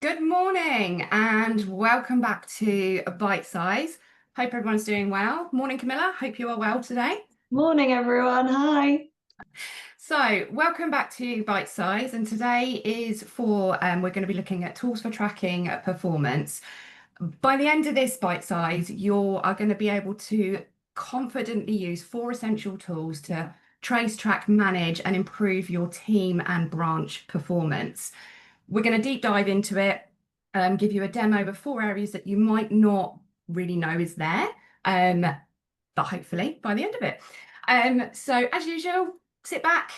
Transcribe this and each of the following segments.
Good morning and welcome back to Bitesize. Hope everyone's doing well. Morning, Camilla. Hope you are well today. Morning, everyone. Hi. So, welcome back to Bitesize, and today is we're going to be looking at tools for tracking performance. By the end of this Bitesize, you are going to be able to confidently use 4 essential tools to trace, track, manage, and improve your team and branch performance. We're going to deep dive into it, give you a demo of 4 areas that you might not really know is there, but hopefully by the end of it. So as usual, sit back,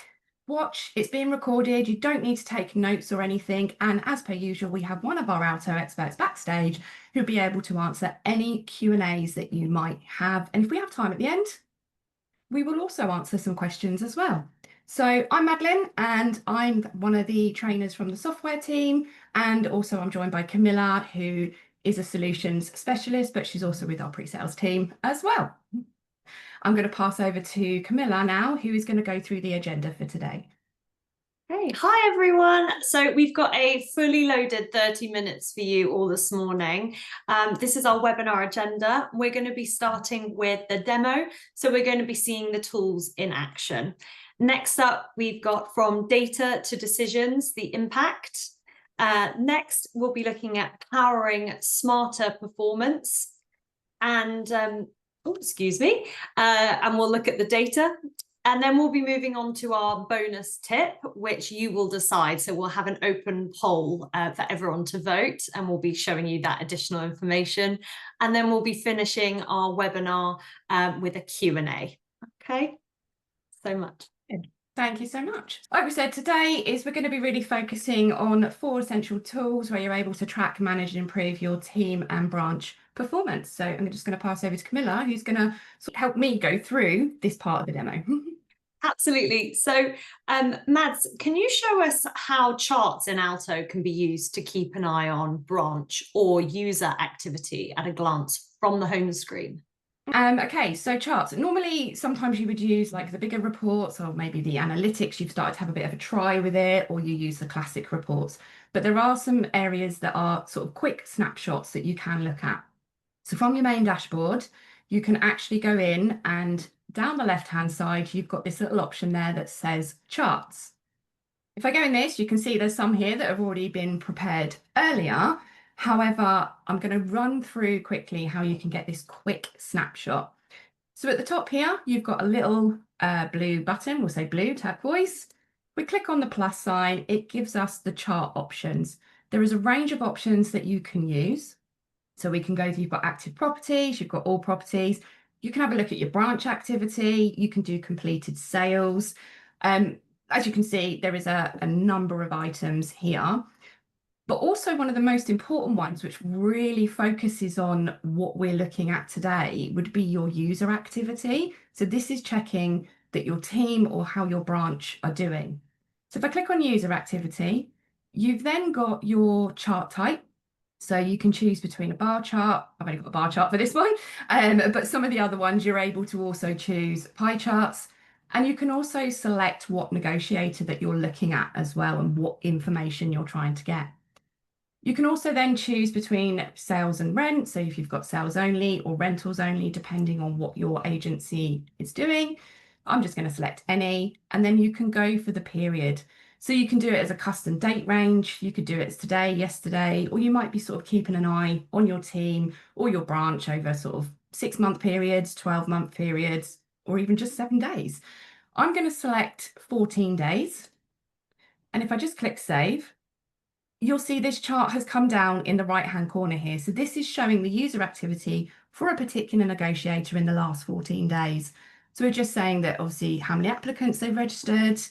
watch. It's being recorded. You don't need to take notes or anything. And as per usual, we have one of our Alto experts backstage who'll be able to answer any Q&As that you might have. And if we have time at the end, we will also answer some questions as well. So I'm Madeline and I'm one of the trainers from the software team. And also I'm joined by Camilla, who is a solutions specialist, but she's also with our pre-sales team as well. I'm going to pass over to Camilla now, who is going to go through the agenda for today. Hey, hi, everyone. So we've got a fully loaded 30 minutes for you all this morning. This is our webinar agenda. We're going to be starting with the demo. So we're going to be seeing the tools in action. Next up, we've got from data to decisions, the impact. Next, we'll be looking at powering smarter performance. And, and we'll look at the data. And then we'll be moving on to our bonus tip, which you will decide. So we'll have an open poll for everyone to vote, and we'll be showing you that additional information. And then we'll be finishing our webinar with a Q&A. Okay, so much. Thank you so much. Like we said, today we're going to be really focusing on 4 essential tools where you're able to track, manage, and improve your team and branch performance. So I'm just going to pass over to Camilla, who's going to help me go through this part of the demo. Absolutely. So, Mads, can you show us how charts in Alto can be used to keep an eye on branch or user activity at a glance from the home screen? Okay, so charts. Normally, sometimes you would use like the bigger reports or maybe the analytics. You've started to have a bit of a try with it, or you use the classic reports. But there are some areas that are sort of quick snapshots that you can look at. So from your main dashboard, you can actually go in and down the left-hand side, you've got this little option there that says charts. If I go in this, you can see there's some here that have already been prepared earlier. However, I'm going to run through quickly how you can get this quick snapshot. So at the top here, you've got a little blue button, we'll say blue, turquoise. We click on the plus sign, it gives us the chart options. There is a range of options that you can use. So we can go through, you've got active properties, you've got all properties. You can have a look at your branch activity, you can do completed sales. As you can see, there is a number of items here. But also one of the most important ones, which really focuses on what we're looking at today, would be your user activity. So this is checking that your team or how your branch are doing. So if I click on user activity, you've then got your chart type. So you can choose between a bar chart. I've only got a bar chart for this one, but some of the other ones you're able to also choose pie charts. And you can also select what negotiator that you're looking at as well and what information you're trying to get. You can also then choose between sales and rent. So if you've got sales only or rentals only, depending on what your agency is doing. I'm just going to select any, and then you can go for the period. So you can do it as a custom date range. You could do it as today, yesterday, or you might be sort of keeping an eye on your team or your branch over sort of 6-month periods, 12-month periods, or even just 7 days. I'm going to select 14 days. And if I just click save, you'll see this chart has come down in the right-hand corner here. So this is showing the user activity for a particular negotiator in the last 14 days. So we're just saying that obviously how many applicants they've registered.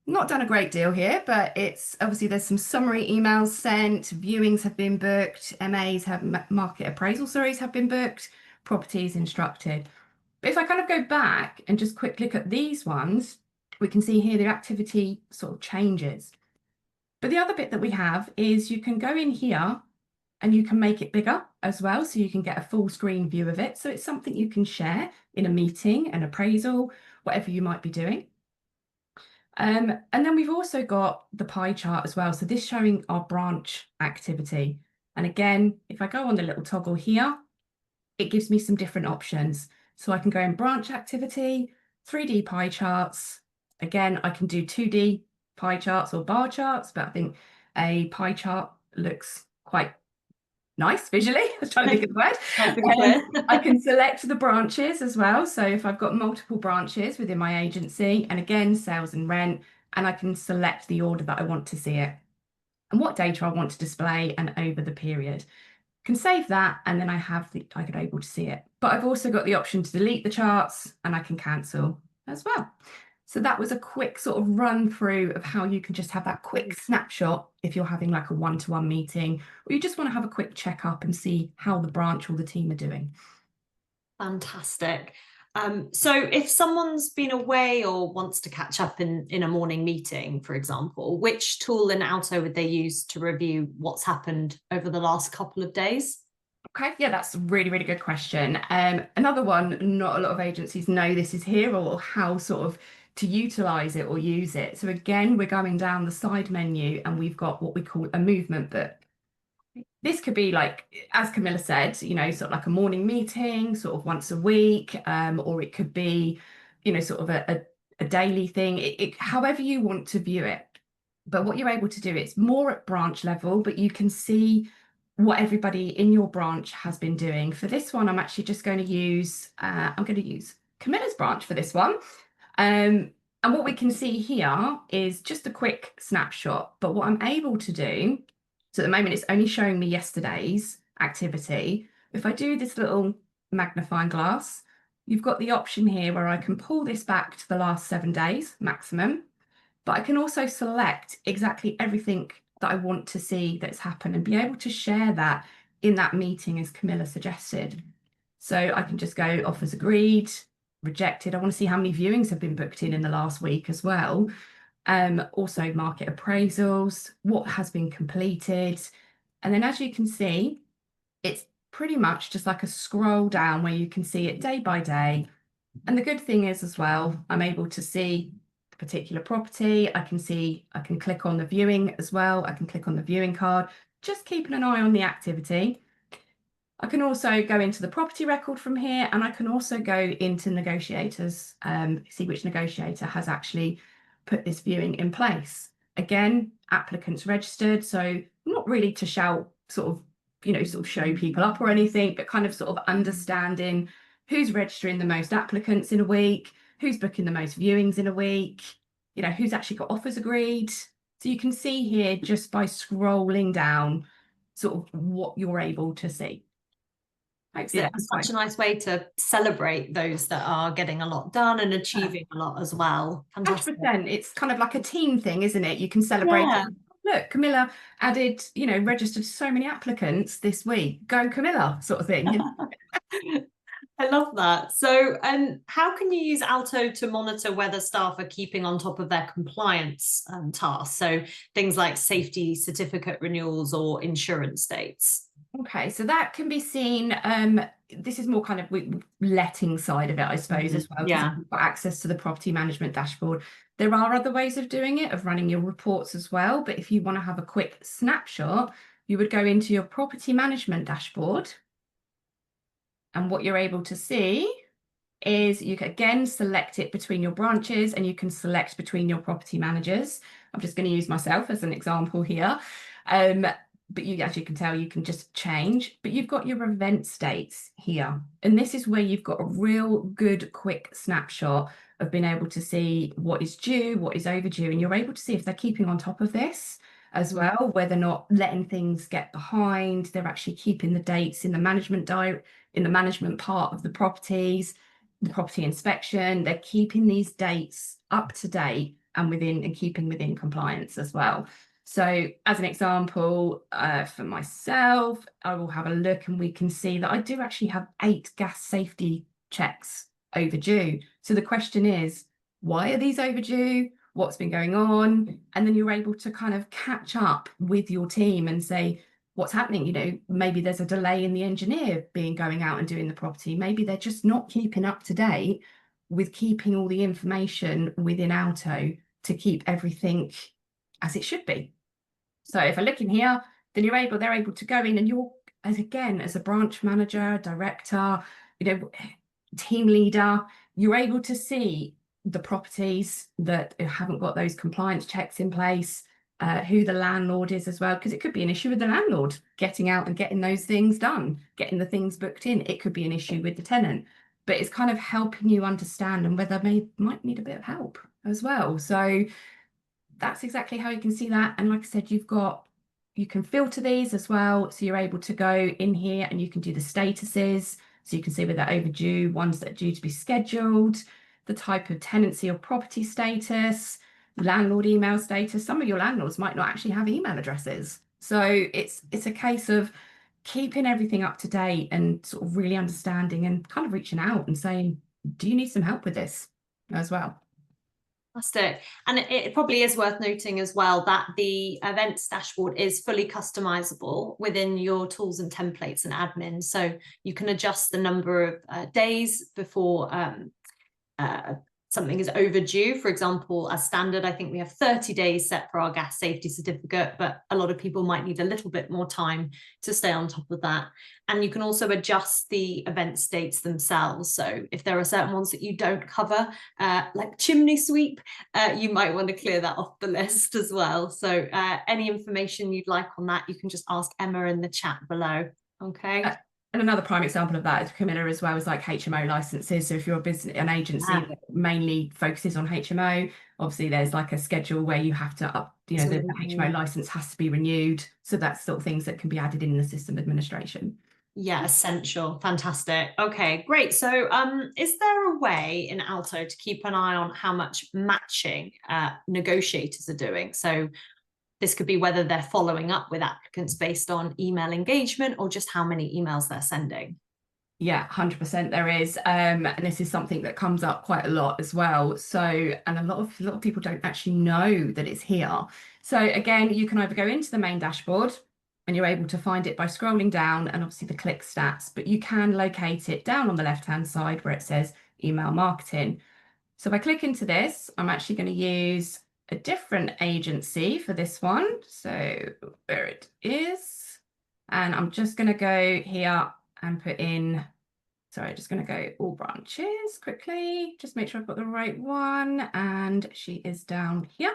Not done a great deal here, but it's obviously there's some summary emails sent, viewings have been booked, MAs have market appraisal series have been booked, properties instructed. But if I kind of go back and just quick look at these ones, we can see here the activity sort of changes. But the other bit that we have is you can go in here and you can make it bigger as well, so you can get a full screen view of it. So it's something you can share in a meeting, an appraisal, whatever you might be doing. And then we've also got the pie chart as well. So this showing our branch activity. And again, if I go on the little toggle here, it gives me some different options. So I can go in branch activity, 3D pie charts. Again, I can do 2D pie charts or bar charts, but I think a pie chart looks quite nice visually. I was trying to think of the word. Nice and clear. I can select the branches as well. So if I've got multiple branches within my agency, and again, sales and rent, and I can select the order that I want to see it and what data I want to display and over the period. Can save that, and then I could able to see it. But I've also got the option to delete the charts, and I can cancel as well. So that was a quick sort of run through of how you can just have that quick snapshot if you're having like a one-to-one meeting, or you just want to have a quick check up and see how the branch or the team are doing. Fantastic. So if someone's been away or wants to catch up in a morning meeting, for example, which tool in Alto would they use to review what's happened over the last couple of days? Okay, yeah, that's a really, really good question. Another one, not a lot of agencies know this is here or how sort of to utilize it or use it. So again, we're going down the side menu and we've got what we call a movement book. This could be like, as Camilla said, you know, sort of like a morning meeting, sort of once a week, or it could be, you know, sort of a daily thing, however you want to view it. But what you're able to do, it's more at branch level, but you can see what everybody in your branch has been doing. For this one, I'm actually just going to use, I'm going to use Camilla's branch for this one. And what we can see here is just a quick snapshot. But what I'm able to do, so at the moment it's only showing me yesterday's activity. If I do this little magnifying glass, you've got the option here where I can pull this back to the last 7 days maximum, but I can also select exactly everything that I want to see that's happened and be able to share that in that meeting as Camilla suggested. So I can just go offers agreed, rejected. I want to see how many viewings have been booked in the last week as well. Also market appraisals, what has been completed. And then as you can see, it's pretty much just like a scroll down where you can see it day by day. And the good thing is as well, I'm able to see the particular property. I can click on the viewing as well. I can click on the viewing card, just keeping an eye on the activity. I can also go into the property record from here, and I can also go into negotiators, see which negotiator has actually put this viewing in place. Again, applicants registered, so not really to shout sort of, you know, sort of show people up or anything, but kind of sort of understanding who's registering the most applicants in a week, who's booking the most viewings in a week, you know, who's actually got offers agreed. So you can see here just by scrolling down sort of what you're able to see. Yeah, it's such a nice way to celebrate those that are getting a lot done and achieving a lot as well. Fantastic. 100%. It's kind of like a team thing, isn't it? You can celebrate it. Look, Camilla added, you know, registered so many applicants this week. Go Camilla, sort of thing. I love that. So, how can you use Alto to monitor whether staff are keeping on top of their compliance tasks? So things like safety certificate renewals or insurance dates. Okay, so that can be seen. This is more kind of letting side of it, I suppose, as well. Yeah. You've got access to the property management dashboard. There are other ways of doing it, of running your reports as well. But if you want to have a quick snapshot, you would go into your property management dashboard. And what you're able to see is you can again select it between your branches, and you can select between your property managers. I'm just going to use myself as an example here. But you, as you can tell, you can just change, but you've got your event dates here. And this is where you've got a real good quick snapshot of being able to see what is due, what is overdue, and you're able to see if they're keeping on top of this as well, where they're not letting things get behind. They're actually keeping the dates in the management in the management part of the properties, the property inspection. They're keeping these dates up to date and keeping within compliance as well. So as an example, for myself, I will have a look and we can see that I do actually have 8 gas safety checks overdue. So the question is, why are these overdue? What's been going on? And then you're able to kind of catch up with your team and say, what's happening? You know, maybe there's a delay in the engineer going out and doing the property. Maybe they're just not keeping up to date with keeping all the information within Alto to keep everything as it should be. So if I look in here, then they're able to go in, and you're, as a branch manager, director, team leader, you're able to see the properties that haven't got those compliance checks in place, who the landlord is as well, because it could be an issue with the landlord getting out and getting those things done, getting the things booked in. It could be an issue with the tenant, but it's kind of helping you understand and whether they might need a bit of help as well. So that's exactly how you can see that. And like I said, you can filter these as well. So you're able to go in here and you can do the statuses. So you can see whether they're overdue, ones that are due to be scheduled, the type of tenancy or property status, landlord email status. Some of your landlords might not actually have email addresses. So it's a case of keeping everything up to date and sort of really understanding and kind of reaching out and saying, do you need some help with this as well? Fantastic. And it probably is worth noting as well that the events dashboard is fully customizable within your tools and templates and admin. So you can adjust the number of days before something is overdue. For example, as standard, I think we have 30 days set for our gas safety certificate, but a lot of people might need a little bit more time to stay on top of that. And you can also adjust the event dates themselves. So if there are certain ones that you don't cover, like chimney sweep, you might want to clear that off the list as well. So any information you'd like on that, you can just ask Emma in the chat below. Okay. And another prime example of that is Camilla as well, is like HMO licenses. So if you're an agency that mainly focuses on HMO, obviously there's like a schedule where you have to the HMO license has to be renewed. So that's sort of things that can be added in the system administration. Yeah, essential. Fantastic. Okay, great. So is there a way in Alto to keep an eye on how much matching negotiators are doing? So this could be whether they're following up with applicants based on email engagement or just how many emails they're sending. Yeah, 100% there is. And this is something that comes up quite a lot as well. So, and a lot of people don't actually know that it's here. So again, you can either go into the main dashboard and you're able to find it by scrolling down and obviously the click stats, but you can locate it down on the left-hand side where it says email marketing. So if I click into this, I'm actually going to use a different agency for this one. So there it is. And I'm just going to go here and put in, sorry, just going to go all branches quickly, just make sure I've got the right one. And she is down here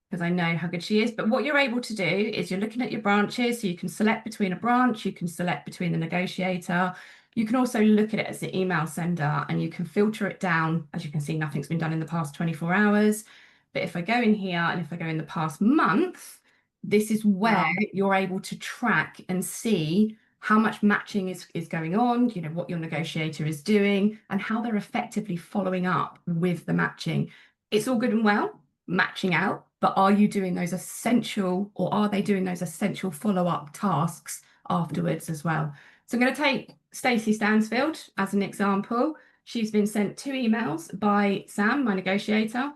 because I know how good she is. But what you're able to do is you're looking at your branches, so you can select between a branch, you can select between the negotiator. You can also look at it as the email sender and you can filter it down. As you can see, nothing's been done in the past 24 hours. But if I go in here and if I go in the past month, this is where you're able to track and see how much matching is going on, what your negotiator is doing and how they're effectively following up with the matching. It's all good and well matching out, but are you doing those essential, or are they doing those essential follow-up tasks afterwards as well? So I'm going to take Stacey Stansfield as an example. She's been sent 2 emails by Sam, my negotiator,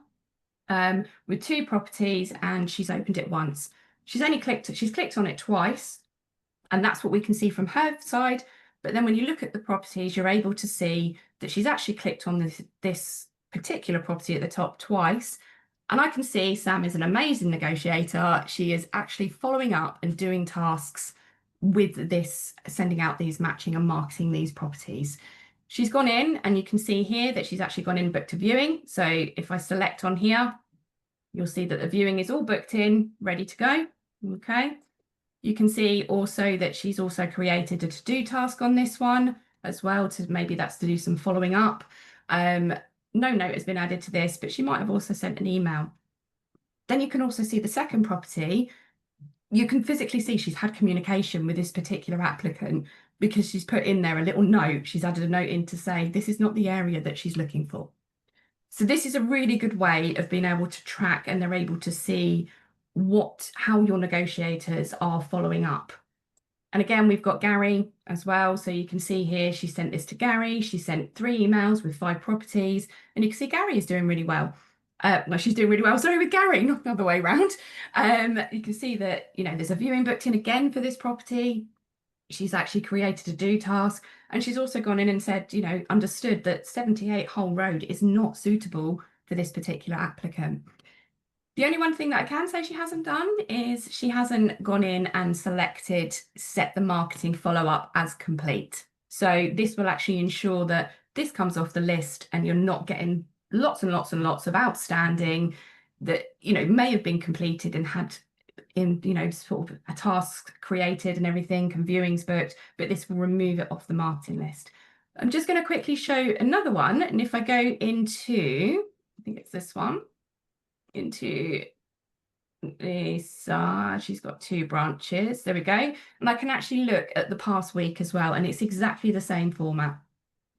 with 2 properties, and she's opened it once. She's clicked on it twice, and that's what we can see from her side. But then when you look at the properties, you're able to see that she's actually clicked on this particular property at the top twice. And I can see Sam is an amazing negotiator. She is actually following up and doing tasks with this, sending out these matching and marketing these properties. She's gone in and you can see here that she's actually gone in booked a viewing. So if I select on here, you'll see that the viewing is all booked in, ready to go. Okay. You can see also that she's also created a to-do task on this one as well, maybe that's to do some following up. No note has been added to this, but she might have also sent an email. Then you can also see the second property. You can physically see she's had communication with this particular applicant because she's put in there a little note. She's added a note in to say this is not the area that she's looking for. So this is a really good way of being able to track, and they're able to see how your negotiators are following up. And again, we've got Gary as well. So you can see here, she sent this to Gary. She sent 3 emails with 5 properties. And you can see Gary is doing really well. No, she's doing really well, sorry, with Gary, not the other way around. You can see that, there's a viewing booked in again for this property. She's actually created a do task. And she's also gone in and said, understood that 78 Hull Road is not suitable for this particular applicant. The only one thing that I can say she hasn't done is she hasn't gone in and selected set the marketing follow-up as complete. So this will actually ensure that this comes off the list and you're not getting lots and lots and lots of outstanding that, may have been completed and had in, sort of a task created and everything and viewings booked, but this will remove it off the marketing list. I'm just going to quickly show another one. And if I go into, I think it's this one, into this, she's got 2 branches. There we go. And I can actually look at the past week as well. And it's exactly the same format.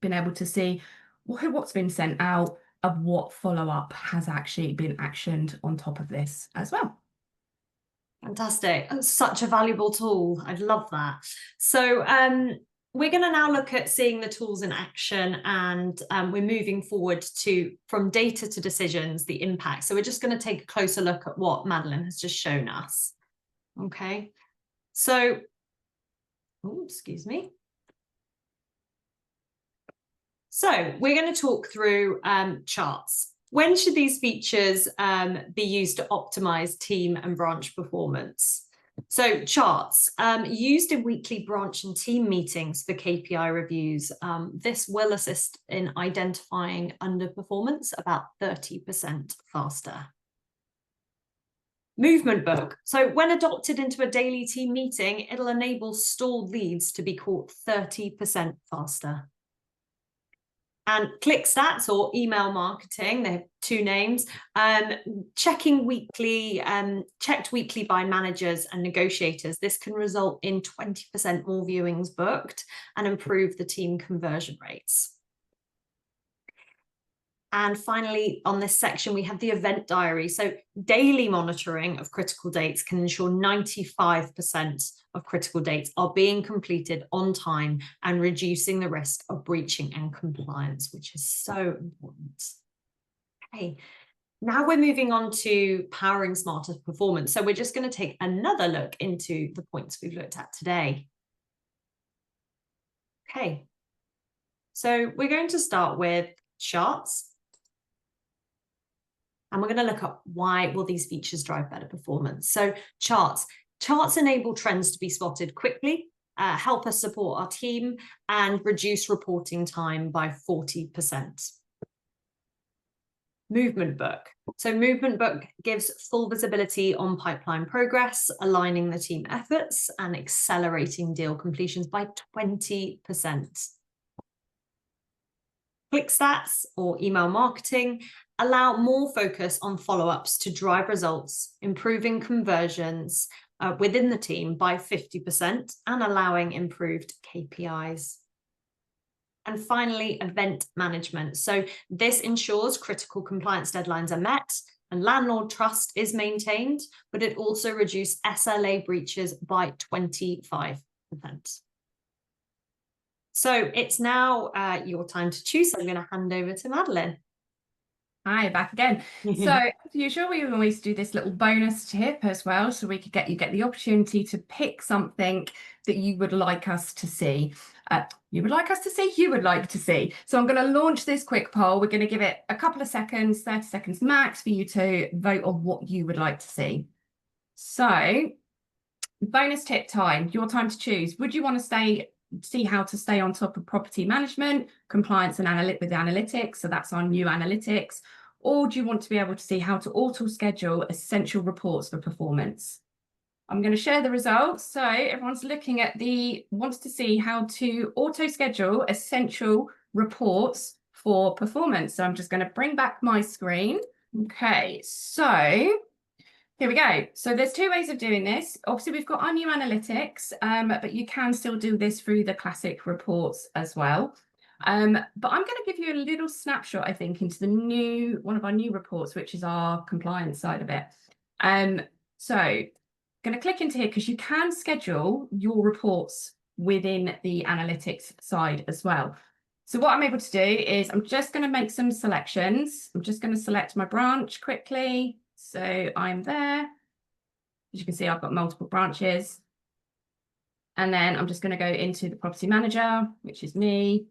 Been able to see what's been sent out, of what follow-up has actually been actioned on top of this as well. Fantastic. That's such a valuable tool. I'd love that. So we're going to now look at seeing the tools in action, and we're moving forward from data to decisions, the impact. So we're just going to take a closer look at what Madeline has just shown us. Okay. So, excuse me. So we're going to talk through charts. When should these features be used to optimize team and branch performance? So charts, used in weekly branch and team meetings for KPI reviews. This will assist in identifying underperformance about 30% faster. Movement book. So when adopted into a daily team meeting, it'll enable stalled leads to be caught 30% faster. And click stats or email marketing, they have 2 names, checked weekly by managers and negotiators. This can result in 20% more viewings booked and improve the team conversion rates. And finally, on this section, we have the event diary. So daily monitoring of critical dates can ensure 95% of critical dates are being completed on time and reducing the risk of breaching and compliance, which is so important. Okay, now we're moving on to powering smarter performance. So we're just going to take another look into the points we've looked at today. Okay, so we're going to start with charts. And we're going to look at why will these features drive better performance. So charts enable trends to be spotted quickly, help us support our team, and reduce reporting time by 40%. Movement book. So movement book gives full visibility on pipeline progress, aligning the team efforts and accelerating deal completions by 20%. Click stats or email marketing allow more focus on follow-ups to drive results, improving conversions within the team by 50% and allowing improved KPIs. And finally, event management. So this ensures critical compliance deadlines are met and landlord trust is maintained, but it also reduces SLA breaches by 25%. So it's now your time to choose. So I'm going to hand over to Madeline. Hi, back again. So as usual, we always do this little bonus tip as well, so we could get the opportunity to pick something that you would like us to see. You would like to see. So I'm going to launch this quick poll. We're going to give it a couple of seconds, 30 seconds max, for you to vote on what you would like to see. So bonus tip time, your time to choose. Would you want to see how to stay on top of property management, compliance and with analytics? So that's our new analytics. Or do you want to be able to see how to auto-schedule essential reports for performance? I'm going to share the results. So everyone's looking at wants to see how to auto-schedule essential reports for performance. So I'm just going to bring back my screen. Okay, so here we go. So there's 2 ways of doing this. Obviously, we've got our new analytics, but you can still do this through the classic reports as well. But I'm going to give you a little snapshot, I think, into one of our new reports, which is our compliance side of it. So I'm going to click into here because you can schedule your reports within the analytics side as well. So what I'm able to do is I'm just going to make some selections. I'm just going to select my branch quickly. So I'm there. As you can see, I've got multiple branches. And then I'm just going to go into the property manager, which is me.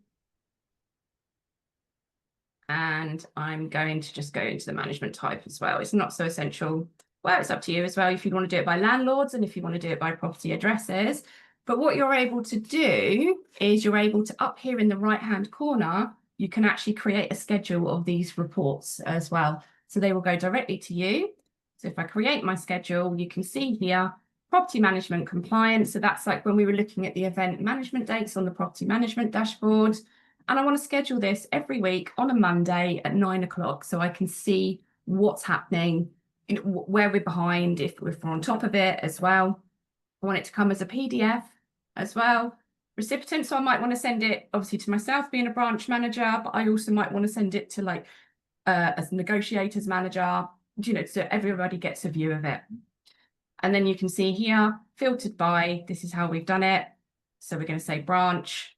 And and I'm going to just go into the management type as well. It's not so essential. Well, it's up to you as well if you want to do it by landlords and if you want to do it by property addresses. But what you're able to do is you're able to, up here in the right-hand corner, you can actually create a schedule of these reports as well. So they will go directly to you. So if I create my schedule, you can see here, property management compliance. So that's like when we were looking at the event management dates on the property management dashboard. And I want to schedule this every week on a Monday at 9 o'clock so I can see what's happening, where we're behind, if we're on top of it as well. I want it to come as a PDF as well. Recipient, so I might want to send it obviously to myself being a branch manager, but I also might want to send it to like as a negotiators manager, so everybody gets a view of it. And then you can see here, filtered by, this is how we've done it. So we're going to say branch.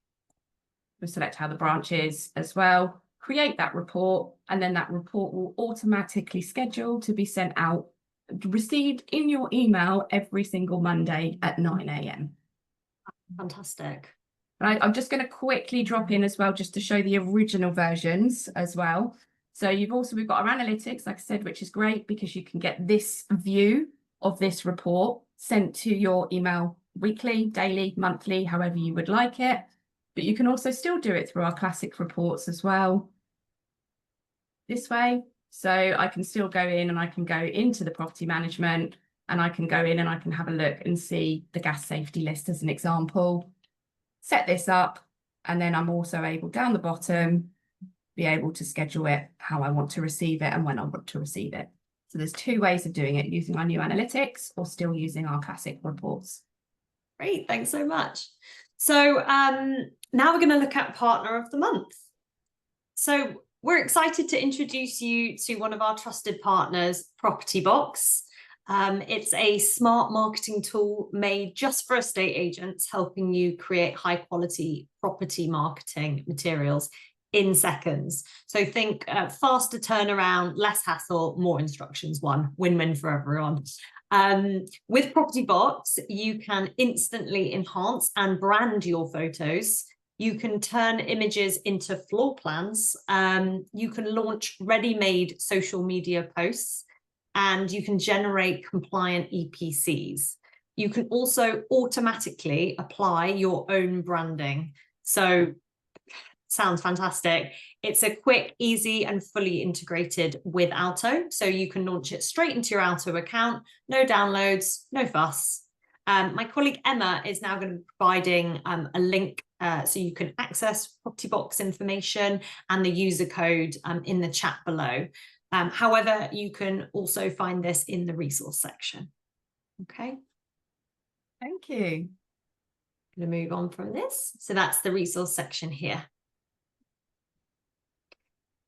We'll select how the branch is as well, create that report, and then that report will automatically schedule to be sent out, received in your email every single Monday at 9 a.m. Fantastic. Right, I'm just going to quickly drop in as well, just to show the original versions as well. So we've got our analytics, like I said, which is great because you can get this view of this report sent to your email weekly, daily, monthly, however you would like it. But you can also still do it through our classic reports as well. This way. So I can still go in and I can go into the property management and I can go in and I can have a look and see the gas safety list as an example. Set this up, and then I'm also able down the bottom be able to schedule it how I want to receive it and when I want to receive it. So there's two ways of doing it, using our new analytics or still using our classic reports. Great, thanks so much. So now we're going to look at Partner of the Month. So we're excited to introduce you to one of our trusted partners, PropertyBox. It's a smart marketing tool made just for estate agents, helping you create high quality property marketing materials in seconds. So think faster turnaround, less hassle, more instructions, win-win for everyone. With PropertyBox, you can instantly enhance and brand your photos. You can turn images into floor plans. You can launch ready-made social media posts, and you can generate compliant EPCs. You can also automatically apply your own branding. So sounds fantastic. It's a quick, easy, and fully integrated with Alto. So you can launch it straight into your Alto account, no downloads, no fuss. My colleague Emma is now going to be providing a link so you can access PropertyBox information and the user code in the chat below. However, you can also find this in the resource section. Okay. Thank you. I'm going to move on from this. So that's the resource section here.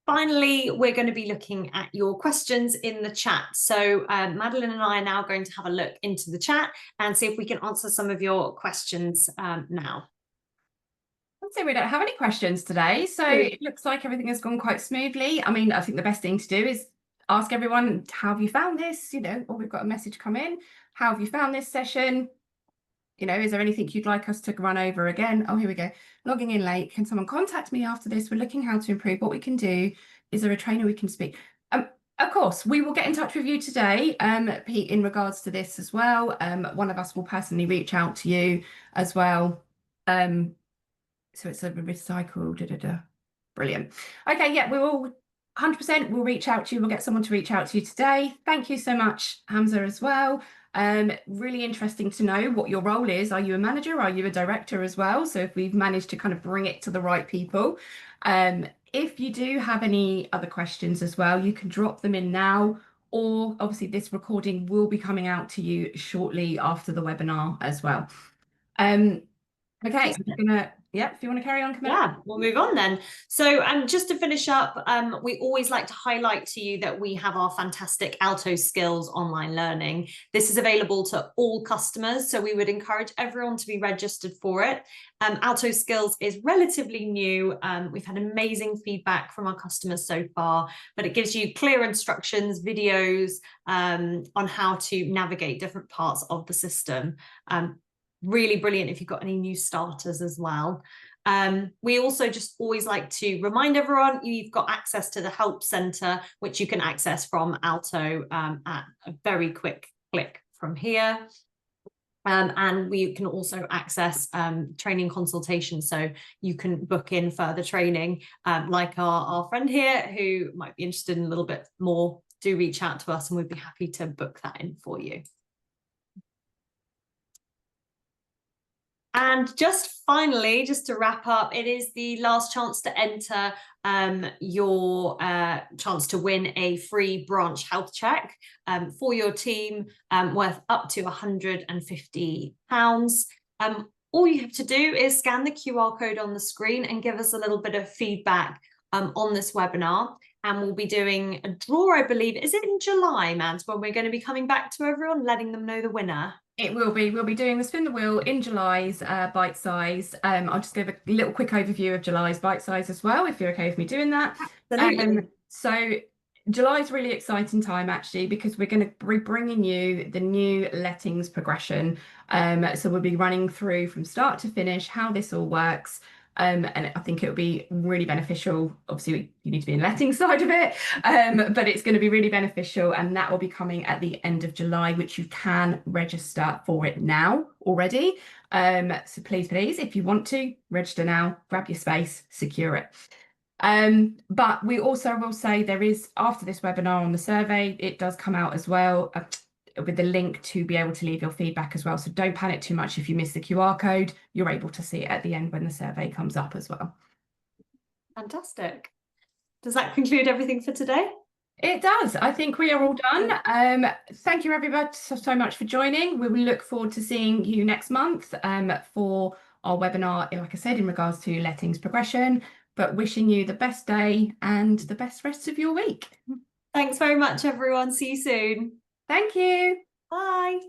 Finally, we're going to be looking at your questions in the chat. So Madeline and I are now going to have a look into the chat and see if we can answer some of your questions now. I'd say we don't have any questions today, so it looks like everything has gone quite smoothly. I mean, I think the best thing to do is ask everyone, how have you found this? Or we've got a message come in. How have you found this session? Is there anything you'd like us to run over again? Oh, here we go. Logging in late. Can someone contact me after this? We're looking how to improve. What we can do. Is there a trainer we can speak? Of course, we will get in touch with you today, Pete, in regards to this as well. One of us will personally reach out to you as well. So it's a recycle. Brilliant. Okay, yeah, we will 100% we'll reach out to you. We'll get someone to reach out to you today. Thank you so much, Hamza, as well. Really interesting to know what your role is. Are you a manager? Are you a director as well? So if we've managed to kind of bring it to the right people. If you do have any other questions as well, you can drop them in now, or obviously this recording will be coming out to you shortly after the webinar as well. Okay, if you want to carry on, Camilla. Yeah, we'll move on then. So just to finish up, we always like to highlight to you that we have our fantastic Alto Skills online learning. This is available to all customers, so we would encourage everyone to be registered for it. Alto Skills is relatively new. We've had amazing feedback from our customers so far, but it gives you clear instructions, videos on how to navigate different parts of the system. Really brilliant if you've got any new starters as well. We also just always like to remind everyone you've got access to the Help Centre, which you can access from Alto at a very quick click from here. And we can also access training consultation, so you can book in further training, like our friend here who might be interested in a little bit more. Do reach out to us and we'd be happy to book that in for you. And just finally, just to wrap up, it is the last chance to enter your chance to win a free branch health check for your team worth up to £150. All you have to do is scan the QR code on the screen and give us a little bit of feedback on this webinar. And we'll be doing a draw, I believe. Is it in July, Mads, when we're going to be coming back to everyone, letting them know the winner? It will be. We'll be doing the Spin the Wheel in July's Bitesize. I'll just give a little quick overview of July's Bitesize as well, if you're okay with me doing that. Absolutely. So July's a really exciting time, actually, because we're going to be bringing you the new lettings progression. So we'll be running through from start to finish how this all works. And I think it'll be really beneficial. Obviously, you need to be in the letting side of it, but it's going to be really beneficial. And that will be coming at the end of July, which you can register for it now already. So please, if you want to register now, grab your space, secure it. But we also will say there is, after this webinar on the survey, it does come out as well with the link to be able to leave your feedback as well. So don't panic too much if you miss the QR code. You're able to see it at the end when the survey comes up as well. Fantastic. Does that conclude everything for today? It does. I think we are all done. Thank you everybody so much for joining. We will look forward to seeing you next month for our webinar, like I said, in regards to lettings progression, but wishing you the best day and the best rest of your week. Thanks very much, everyone. See you soon. Thank you. Bye.